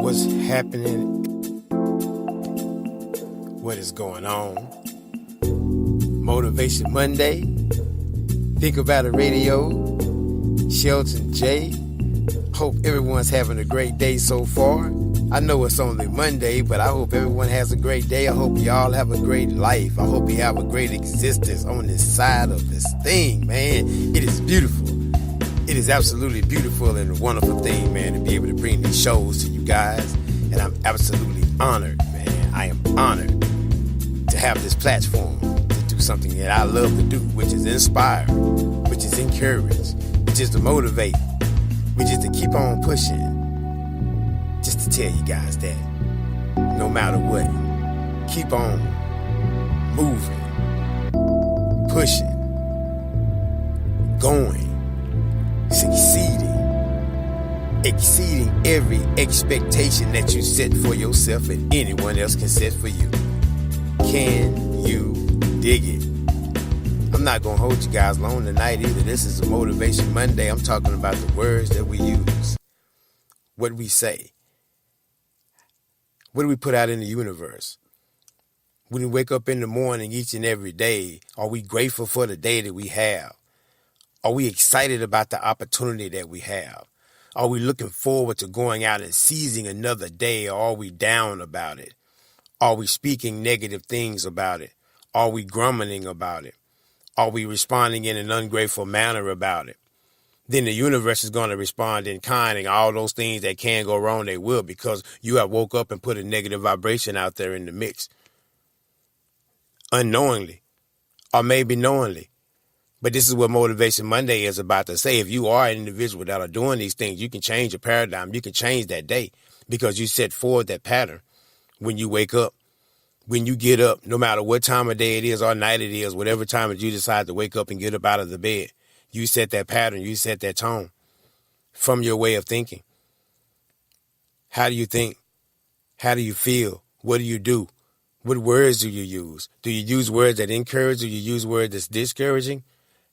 what's happening, what is going on. Motivation Monday, Think About It Radio, Shelton J. Hope everyone's having a great day so far. I know it's only Monday, but I hope everyone has a great day. I hope y'all have a great life. I hope you have a great existence on this side of this thing, man. It is beautiful. It is absolutely beautiful and a wonderful thing, man, to be able to bring these shows to you guys. And I'm absolutely honored, man. I am honored to have this platform to do something that I love to do, which is inspire, which is encourage, which is to motivate, which is to keep on pushing. Just to tell you guys that no matter what, keep on moving, pushing, going, succeeding, exceeding every expectation that you set for yourself and anyone else can set for you. Can you dig it? I'm not going to hold you guys long tonight either. This is a Motivation Monday. I'm talking about the words that we use, what we say. What do we put out in the universe? When we wake up in the morning each and every day, are we grateful for the day that we have? Are we excited about the opportunity that we have? Are we looking forward to going out and seizing another day, or are we down about it? Are we speaking negative things about it? Are we grumbling about it? Are we responding in an ungrateful manner about it? Then the universe is going to respond in kind, and all those things that can go wrong, they will, because you have woke up and put a negative vibration out there in the mix. Unknowingly, or maybe knowingly. But this is what Motivation Monday is about to say. If you are an individual that are doing these things, you can change your paradigm. You can change that day because you set forward that pattern when you wake up. When you get up, no matter what time of day it is or night it is, whatever time that you decide to wake up and get up out of the bed, you set that pattern, you set that tone from your way of thinking. How do you think? How do you feel? What do you do? What words do you use? Do you use words that encourage? Do you use words that's discouraging?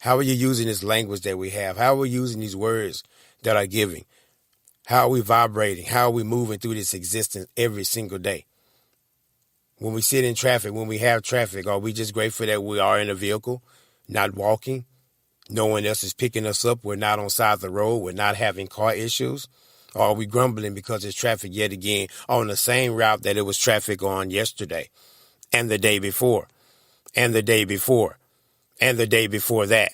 How are you using this language that we have? How are we using these words that are giving? How are we vibrating? How are we moving through this existence every single day? When we sit in traffic, when we have traffic, are we just grateful that we are in a vehicle, not walking? No one else is picking us up. We're not on side of the road. We're not having car issues. Or are we grumbling because there's traffic yet again on the same route that it was traffic on yesterday and the day before and the day before and the day before that?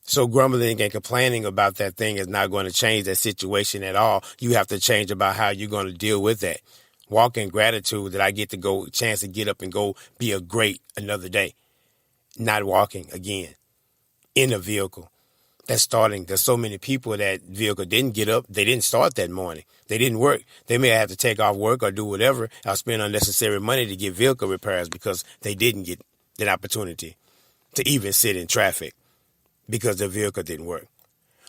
So grumbling and complaining about that thing is not going to change that situation at all. You have to change about how you're going to deal with that. Walk in gratitude that I get to go, chance to get up and go be a great another day. Not walking again. In a vehicle that's starting. There's so many people that vehicle didn't get up. They didn't start that morning. They didn't work. They may have to take off work or do whatever or spend unnecessary money to get vehicle repairs because they didn't get that opportunity to even sit in traffic because their vehicle didn't work.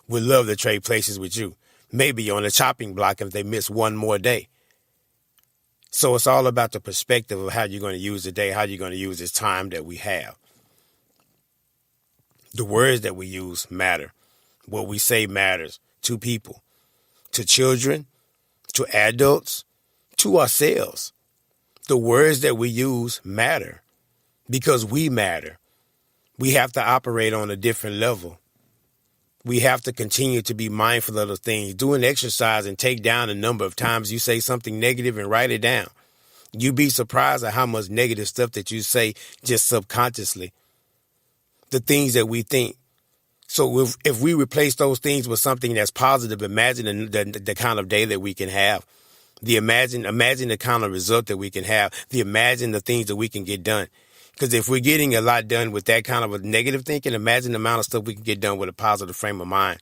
We'd love to trade places with you. Maybe on a chopping block if they miss one more day. So it's all about the perspective of how you're going to use the day, how you're going to use this time that we have. The words that we use matter. What we say matters to people, to children, to adults, to ourselves. The words that we use matter because we matter. We have to operate on a different level. We have to continue to be mindful of the things. Do an exercise and take down the number of times you say something negative and write it down. You'd be surprised at how much negative stuff that you say just subconsciously. The things that we think. So if we replace those things with something that's positive, imagine the kind of day that we can have. Imagine the kind of result that we can have. Imagine the things that we can get done. Because if we're getting a lot done with that kind of a negative thinking, imagine the amount of stuff we can get done with a positive frame of mind.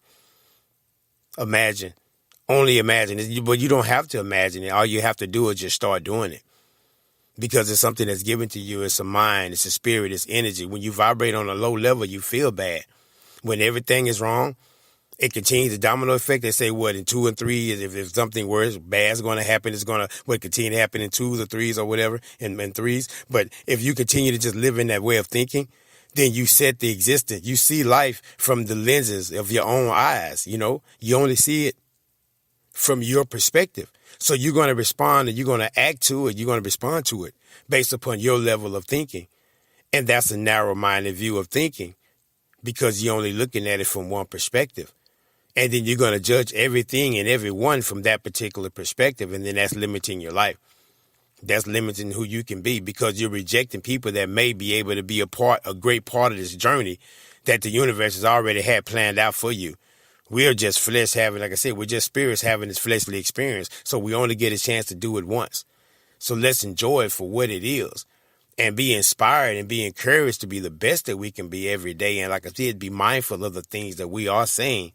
Imagine. Only imagine. But you don't have to imagine it. All you have to do is just start doing it. Because it's something that's given to you. It's a mind, it's a spirit, it's energy. When you vibrate on a low level, you feel bad. When everything is wrong, it continues the domino effect. They say, what, in 2 and 3 years, if something worse, bad is going to happen, it's going to continue to happen in 2s or 3s or whatever, and 3s. But if you continue to just live in that way of thinking, then you set the existence. You see life from the lenses of your own eyes, you know. You only see it from your perspective. So you're going to respond and you're going to act to it. You're going to respond to it based upon your level of thinking. And that's a narrow-minded view of thinking because you're only looking at it from one perspective. And then you're going to judge everything and everyone from that particular perspective. And then that's limiting your life. That's limiting who you can be because you're rejecting people that may be able to be a great part of this journey that the universe has already had planned out for you. We're just flesh having, like I said, we're just spirits having this fleshly experience. So we only get a chance to do it once. So let's enjoy it for what it is and be inspired and be encouraged to be the best that we can be every day. And like I said, be mindful of the things that we are saying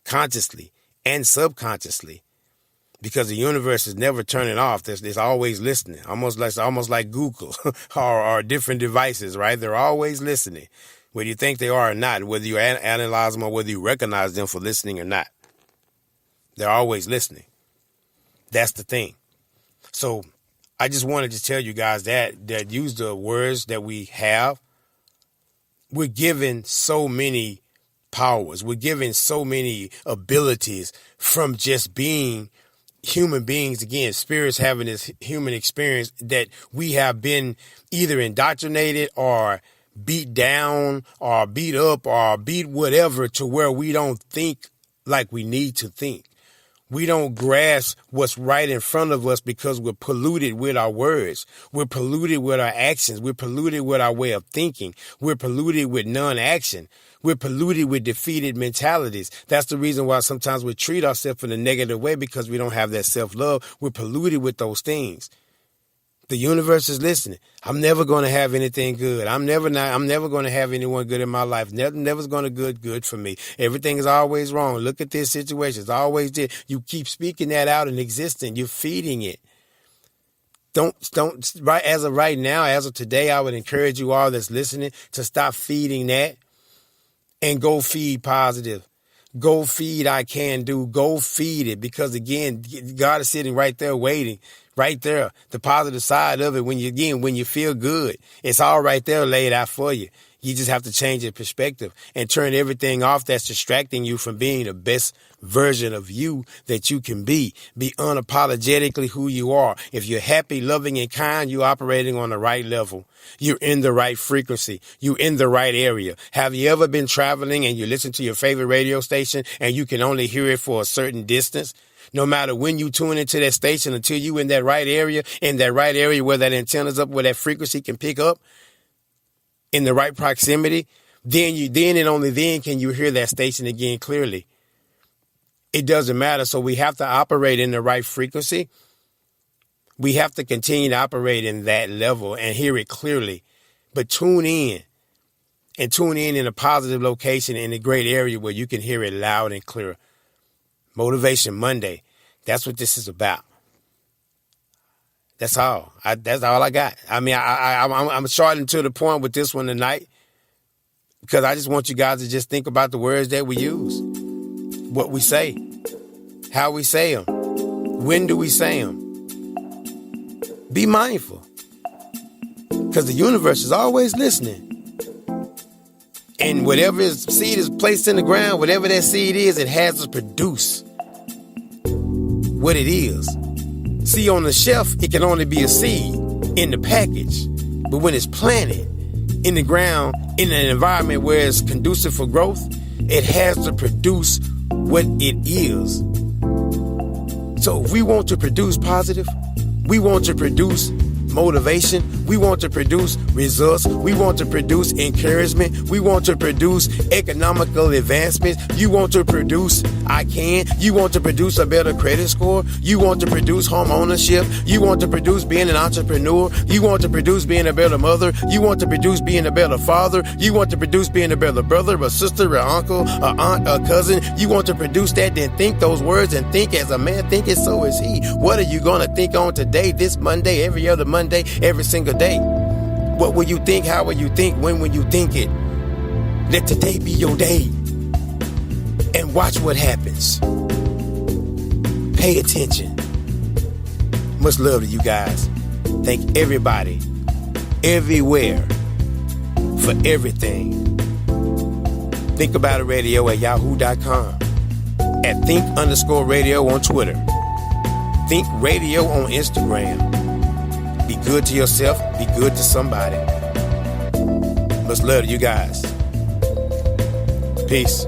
consciously and subconsciously because the universe is never turning off. There's always listening, almost like Google or different devices, right? They're always listening. Whether you think they are or not, whether you analyze them or whether you recognize them for listening or not. They're always listening. That's the thing. So I just wanted to tell you guys that use the words that we have. We're given so many powers. We're given so many abilities from just being human beings. Again, spirits having this human experience that we have been either indoctrinated or beat down or beat up or beat whatever to where we don't think like we need to think. We don't grasp what's right in front of us because we're polluted with our words. We're polluted with our actions. We're polluted with our way of thinking. We're polluted with non-action. We're polluted with defeated mentalities. That's the reason why sometimes we treat ourselves in a negative way because we don't have that self-love. We're polluted with those things. The universe is listening. I'm never going to have anything good. I'm never going to have anyone good in my life. Never's going to good for me. Everything is always wrong. Look at this situation. It's always there. You keep speaking that out and existing. You're feeding it. Don't, right as of right now, as of today, I would encourage you all that's listening to stop feeding that and go feed positive. Go feed I can do. Go feed it because, again, God is sitting right there waiting. Right there, the positive side of it, when you feel good, it's all right there laid out for you. You just have to change your perspective and turn everything off that's distracting you from being the best version of you that you can be. Be unapologetically who you are. If you're happy, loving, and kind, you're operating on the right level. You're in the right frequency. You're in the right area. Have you ever been traveling and you listen to your favorite radio station and you can only hear it for a certain distance? No matter when you tune into that station until you in that right area where that antenna's up, where that frequency can pick up in the right proximity, then and only then can you hear that station again clearly. It doesn't matter. So we have to operate in the right frequency. We have to continue to operate in that level and hear it clearly. But tune in in a positive location in a great area where you can hear it loud and clear. Motivation Monday. That's what this is about. That's all. That's all I got. I mean, I'm shorting to the point with this one tonight because I just want you guys to just think about the words that we use, what we say, how we say them, when do we say them. Be mindful because the universe is always listening. And whatever seed is placed in the ground, whatever that seed is, it has to produce what it is. See, on the shelf, it can only be a seed in the package. But when it's planted in the ground, in an environment where it's conducive for growth, it has to produce what it is. So if we want to produce positive, we want to produce motivation, we want to produce results, we want to produce encouragement, we want to produce economical advancements, you want to produce you want to produce a better credit score, you want to produce home ownership, you want to produce being an entrepreneur, you want to produce being a better mother, you want to produce being a better father, you want to produce being a better brother, a sister, an uncle, an aunt, a cousin, you want to produce that, then think those words and think as a man thinketh, so is he. What are you going to think on today, this Monday, every other Monday, every single day? What will you think? How will you think? When will you think it? Let today be your day and watch what happens. Pay attention. Much love to you guys. Thank everybody, everywhere, for everything. Think About It Radio at yahoo.com. at Think_Radio on Twitter. Think Radio on Instagram. Be good to yourself. Be good to somebody. Much love to you guys. Peace.